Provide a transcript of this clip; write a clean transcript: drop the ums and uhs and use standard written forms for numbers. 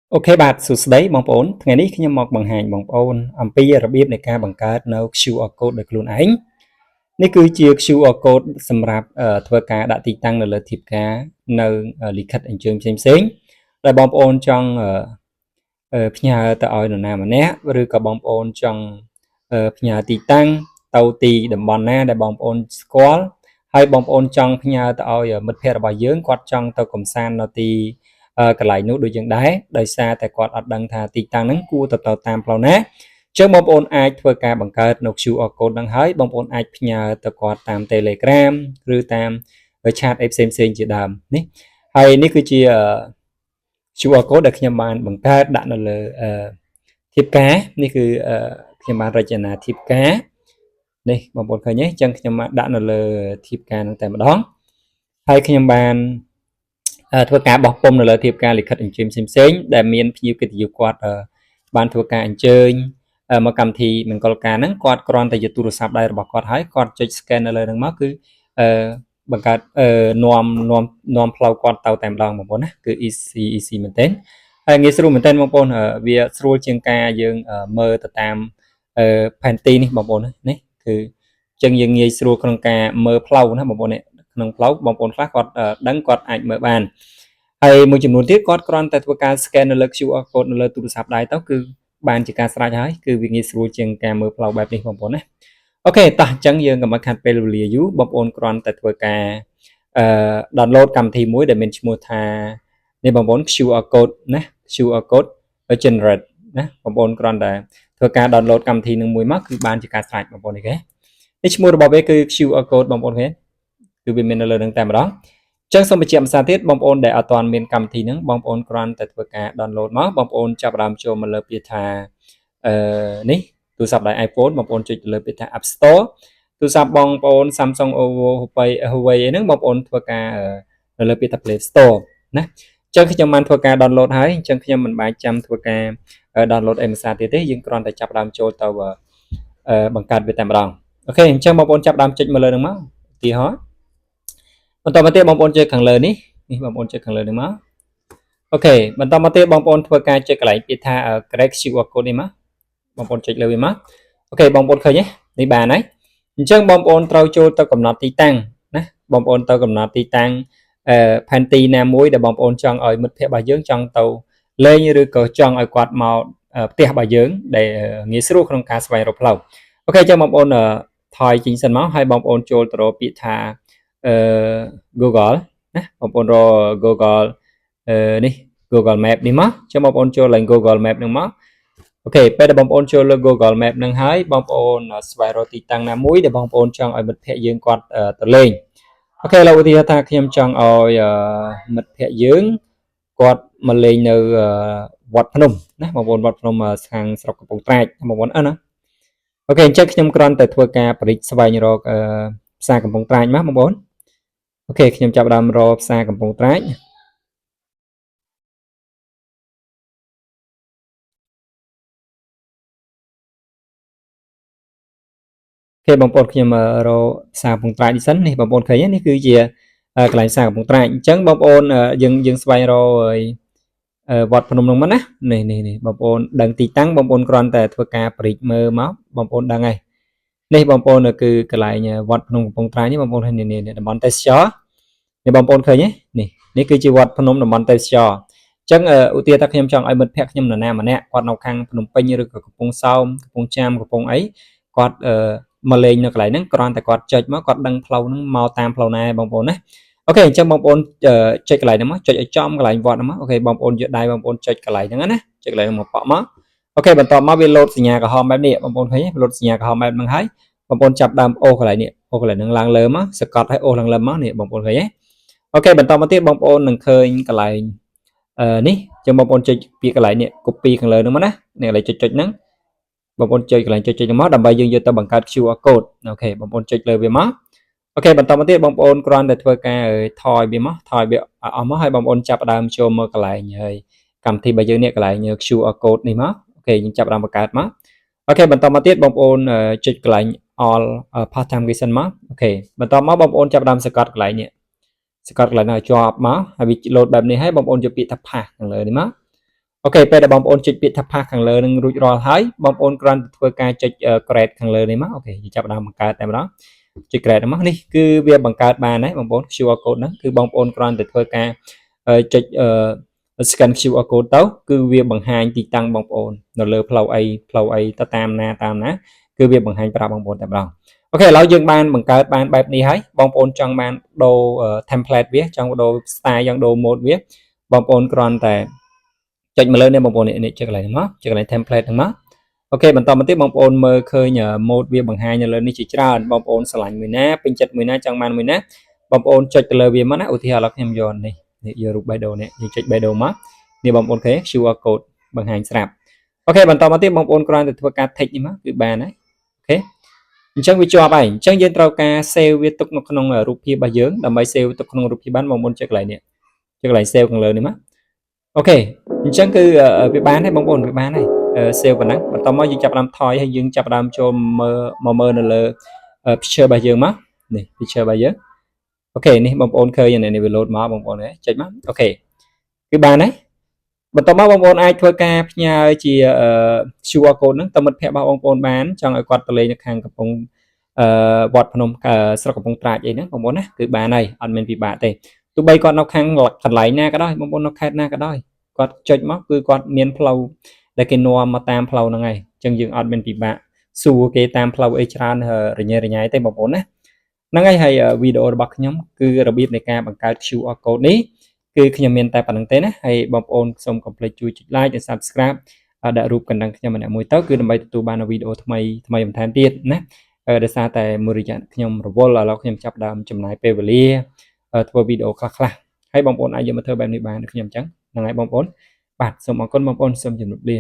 Ok bạn sụt đấy bong bóng ngày ní khi nhâm mọc bằng hành bong bóng pi ở biết này ca bằng cá nấu QR code được luôn ấy ní cứ chia QR code sầm rạp thua cá đã tị tăng là thiệp cá nấu lịch khất anh trường xem rồi bong bóng trong nhà tại ở nào mà né rồi cả bong bóng trong nhà tị tăng tàu tị đầm bòn na để bong bóng squall hay bong bóng trong nhà tại ở mật phe bài dưỡng quạt trong tàu cầm san nó tị cái lại nút đôi chân đáy đời xa tại quạt ở đằng thà tị tăng nắng cua tập tàu tam plau nát trước bong bóng ai thua ca bằng card nộp siêu ở code đằng hái bong bóng ai nhà tại quạt tam telegram rồi tam ở chat xem chỉ đàm ní hay ní cứ chia QR code ដែលខ្ញុំបានបង្កើតដាក់នៅលើធៀបការនេះគឺខ្ញុំបានរចនាធៀបការនេះបងប្អូនឃើញទេអញ្ចឹងខ្ញុំបានដាក់នៅលើធៀបការហ្នឹងតែម្ដងហើយខ្ញុំបានធ្វើការបោះពុម្ពនៅលើធៀបការលិខិតអញ្ជើញផ្សេងៗដែលមានភ្ញៀវកិត្តិយសគាត់បានធ្វើការអញ្ជើញមកកម្មវិធីមង្គលការហ្នឹងគាត់គ្រាន់តែយកទូរស័ព្ទដៃរបស់គាត់ហើយគាត់ចុច scan នៅលើហ្នឹងមកគឺបង្កើតនាំផ្លូវគាត់ទៅតែម្ដងបងប្អូនណាគឺ easy មែនទែនហើយងាយស្រួលមែនទែនបងប្អូនវាស្រួលជាងការយើងមើលទៅតាមផែនទីនេះបងប្អូននេះគឺអញ្ចឹងយើងងាយស្រួលក្នុងការមើលផ្លូវណាបងប្អូននេះក្នុងផ្លូវបងប្អូនខ្លះគាត់ដឹងគាត់អាចមើលបានហើយមួយចំនួនទៀតគាត់គ្រាន់តែធ្វើការ scan នៅលើ QR code នៅលើទូរស័ព្ទដៃទៅគឺបានជាការស្រេចហើយគឺវាងាយស្រួលជាងការមើលផ្លូវបែបនេះបងប្អូនណាអូខេតោះអញ្ចឹងយើងកុំឲ្យខាត់ពេលវេលាយូរបងប្អូនគ្រាន់តែធ្វើការdownload កម្មវិធីមួយដែលមានឈ្មោះថានេះបងប្អូន QR code ណា QR code generate ណាបងប្អូនគ្រាន់តែធ្វើការ download កម្មវិធីនឹងមួយមកគឺបានជាការស្រេចបងប្អូននេះឈ្មោះរបស់វាគឺ QR code បងប្អូនឃើញគឺវាមាននៅលើនឹងតែម្ដងអញ្ចឹងសូមបញ្ជាក់ភាសាទៀតបងប្អូនដែលអត់ទាន់មានកម្មវិធីហ្នឹងបងប្អូនគ្រាន់តែធ្វើការ download មកបងប្អូនចាប់ផ្ដើមចូលមកលើពាក្យថានេះទូរស័ព្ទដៃ iPhone បងប្អូនចុចទៅលើពាក្យថា App Store ទូរស័ព្ទបងប្អូន Samsung Oppo Huawei ហ្នឹងបងប្អូនធ្វើការនៅលើពាក្យថា Play Store ណាអញ្ចឹងខ្ញុំបានធ្វើការ download ហើយអញ្ចឹងខ្ញុំមិនបាច់ចាំធ្វើការ download ឯកសារទៀតទេយើងគ្រាន់តែចាប់ផ្ដើមចូលទៅបង្កើតវាតែម្ដងអូខេអញ្ចឹងបងប្អូនចាប់ផ្ដើមចុចមកលើហ្នឹងមកឧទាហរណ៍បន្តមកទៀតបងប្អូនចុចខាងលើនេះបងប្អូនចុចខាងលើនេះមកអូខេបន្តមកទៀតបងប្អូនធ្វើការចុចកន្លែងពាក្យថា Create QR code នេះមកបងប្អូនចុចលើវាមកអូខេបងប្អូនឃើញទេនេះបានហើយអញ្ចឹងបងប្អូនត្រូវចូលទៅកំណត់ទីតាំងណាបងប្អូនទៅកំណត់ទីតាំងផែនទីណាមួយដែលបងប្អូនចង់ឲ្យមិត្តភ័ក្តិរបស់យើងចង់ទៅលេងឬក៏ចង់ឲ្យគាត់មកផ្ទះរបស់យើងដែលងាយស្រួលក្នុងការស្វែងរកផ្លូវអូខេអញ្ចឹងបងប្អូនថយចេញសិនមកហើយបងប្អូនចូលទៅរកពាក្យថា Google ណាបងប្អូនរក Google នេះ Google Map នេះមកអញ្ចឹងបងប្អូនចូលឡើង Google Map នឹងមកអូខេពេលដែលបងប្អូនចូលលើ Google Map នឹងហើយបងប្អូនស្វែងរកទីតាំងណាមួយដែលបងប្អូនចង់ឲ្យមិត្តភ័ក្តិយើងគាត់ទៅលេងអូខេឥឡូវឧទាហរណ៍ថាខ្ញុំចង់ឲ្យមិត្តភ័ក្តិយើងគាត់មកលេងនៅវត្តភ្នំណាបងប្អូនវត្តភ្នំខាងស្រុកកំពង់ត្រាចបងប្អូនណាអូខេអញ្ចឹងខ្ញុំគ្រាន់តែធ្វើការបរិច្ស្វែងរកផ្សារកំពង់ត្រាចមកបងប្អូនអូខេខ្ញុំចាប់ផ្ដើមរកផ្សារកំពង់ត្រាចអូខេបងប្អូនខ្ញុំរកផ្សារកំពង់ត្រាចនេះសិននេះបងប្អូនឃើញនេះគឺជាកន្លែងផ្សារកំពង់ត្រាចអញ្ចឹងបងប្អូនយើងស្វែងរកវត្តភ្នំនោះមកណានេះបងប្អូនដឹងទីតាំងបងប្អូនគ្រាន់តែធ្វើការបរិច្មើលមកបងប្អូនដឹងហើយនេះបងប្អូនគឺកន្លែងវត្តភ្នំកំពង់ត្រាចនេះបងប្អូនឃើញនេះតំបន់ទេសចរនេះបងប្អូនឃើញទេនេះគឺជាវត្តភ្នំតំបន់ទេសចរអញ្ចឹងឧទាហរណ៍ថាខ្ញុំចង់ឲ្យមិត្តភ័ក្តិខ្ញុំនរណាម្នាក់គាត់នៅខាងភ្នំពេញឬក៏កំពង់សោមកំពង់ចាមកំពង់អីគាត់មកលេងនៅកន្លែងហ្នឹងគ្រាន់តែគាត់ចុចមកគាត់ដឹងផ្លូវហ្នឹងមកតាមផ្លូវណាបងប្អូនណាអូខេអញ្ចឹងបងប្អូនចុចកន្លែងហ្នឹងមកចុចឲ្យចំកន្លែងវត្តហ្នឹងមកអូខេបងប្អូនយកដៃបងប្អូនចុចកន្លែងហ្នឹងណាចុចកន្លែងហ្នឹងមកប៉ក់មកអូខេបន្តមកវាលោតសញ្ញាក្រហមបែបនេះបងប្អូនឃើញទេលោតសញ្ញាក្រហមបែបហ្នឹងហើយបងប្អូនចាប់ដើមអូសកន្លែងនេះអូសកន្លែងហ្នឹងឡើងលើមកសកត់ឲ្យអូសឡើងលើមកនេះបងប្អូនឃើញទេអូខេបន្តមកទៀតបងប្អូននឹងឃើញកន្លែងនេះចឹងបងប្អូនចុចពាក្យកន្លែងនេះ copy ខាងលើហ្នឹងមកណានេះកន្លែងចុចហ្នឹងបងប្អូនចុចកន្លែងចុចហ្នឹងមកដើម្បីយើងយកទៅបង្កើត QR code អូខេបងប្អូនចុចលើវាមកអូខេបន្តមកទៀតបងប្អូនគ្រាន់តែធ្វើការថយវាមកថយវាអស់មកហើយបងប្អូនចាប់ដើមចូលមកកន្លែងហើយកម្មវិធីរបស់យើងនេះកន្លែង QR code នេះមកអូខេយើងចាប់ដើមបង្កើតមកអូខេបន្តមកទៀតបងប្អូនចុចកន្លែង all pathfinder មកអូខេបន្តមកបងប្អូនចាប់ដើមសកត់កន្លែងនេះសកត់កន្លែងឲ្យជាប់មកហើយវាលោតបែបនេះហើយបងប្អូនយកពាក្យថា path ខាងលើនេះមក ok ពេលដែលបងប្អូនចុចពាក្យថា pass ខាងលើនឹងរួចរាល់ហើយបងប្អូនគ្រាន់តែធ្វើការចុច create ខាងលើនេះមកអូខេយើងចាប់ផ្ដើមបង្កើតតែម្ដងចុច create មកនេះគឺវាបង្កើតបានហើយបងប្អូន QR code ហ្នឹងគឺបងប្អូនគ្រាន់តែធ្វើការចុចscan QR code ទៅគឺវាបង្ហាញទីតាំងបងប្អូននៅលើផ្លូវអីទៅតាមណាគឺវាបង្ហាញប្រាប់បងប្អូនតែម្ដងអូខេឥឡូវយើងបានបង្កើតបានបែបនេះហើយបងប្អូនចង់បានដូរ template វាចង់ដូរ style ចង់ដូរ mode វាបងប្អូនគ្រាន់តែចុចមកលើនេះបងប្អូននេះចុចកន្លែងនេះមកចុចកន្លែង template ហ្នឹងមកអូខេបន្តមកទៀតបងប្អូនមើលឃើញ mode វាបង្ហាញនៅលើនេះជាច្រើនបងប្អូនឆ្លាញ់មួយណាពេញចិត្តមួយណាចង់បានមួយណាបងប្អូនចុចទៅលើវាមកណាឧទាហរណ៍ឥឡូវខ្ញុំយកនេះយករូបបេះដូងនេះយើងចុចបេះដូងមកនេះបងប្អូនឃើញ QR code បង្ហាញស្រាប់អូខេបន្តមកទៀតបងប្អូនគ្រាន់តែធ្វើការ tick នេះមកគឺបានហើយអូខេអញ្ចឹងវាជាប់ហើយអញ្ចឹងយើងត្រូវការ save វាទុកនៅក្នុងរូបភាពរបស់យើងដើម្បី save ទុកក្នុងរូបភាពបានបងប្អូនចុចកន្លែងនេះចុចកន្លែង save ខាងលើនេះមកអូខេអញ្ចឹងគឺវាបានហើយបងប្អូនវាបានហើយ save ប៉ុណ្ណឹងបន្តមកយើងចាប់ផ្ដើមថយហើយយើងចាប់ផ្ដើមចូលមើលនៅលើ picture របស់យើងមកនេះ picture របស់យើងអូខេនេះបងប្អូនឃើញនេះវា load មកបងប្អូនចុចមកអូខេគឺបានហើយបន្តមកបងប្អូនអាចធ្វើការផ្ញើជា QR code ហ្នឹងទៅមិត្តភ័ក្តិរបស់បងប្អូនបានចង់ឲ្យគាត់ទៅលេងនៅខាងកំពង់វត្តភ្នំស្រុកកំពង់ត្រាចអីហ្នឹងបងប្អូនណាគឺបានហើយអត់មានពិបាកទេទោះបីគាត់នៅខាងកន្លែងណាក៏ដោយបងប្អូននៅខេត្តណាក៏ដោយគាត់ចុចមកគឺគាត់មានផ្លូវដែលគេនាំមកតាមផ្លូវហ្នឹងហើយអញ្ចឹងយើងអត់មានពិបាកសួរគេតាមផ្លូវអីច្រើនរញ៉េរញ៉ៃទេបងប្អូនណាហ្នឹងហើយវីដេអូរបស់ខ្ញុំគឺរបៀបនៃការបង្កើត QR code នេះគឺខ្ញុំមានតែប៉ុណ្្នឹងទេណាហើយបងប្អូនសូមកុំភ្លេចជួយចុច like និង subscribe ដាក់រូបកណ្ដឹងខ្ញុំម្នាក់មួយទៅគឺដើម្បីទទួលបានវីដេអូថ្មីបន្ថែមទៀតណាដោយសារតែមួយរយៈខ្ញុំរវល់ឥឡូវខ្ញុំចាប់ដើមចំណាយពេលវេលាធ្វើវីដេអូខ្លះហើយបងប្អូនអាចយកមកធ្វើបែបនេះបានដូចខ្ញុំអញ្ចឹងហ្នឹងហើយបងប្អូនបាទសូមអរគុណបងប្អូនសូមជម្រាបលា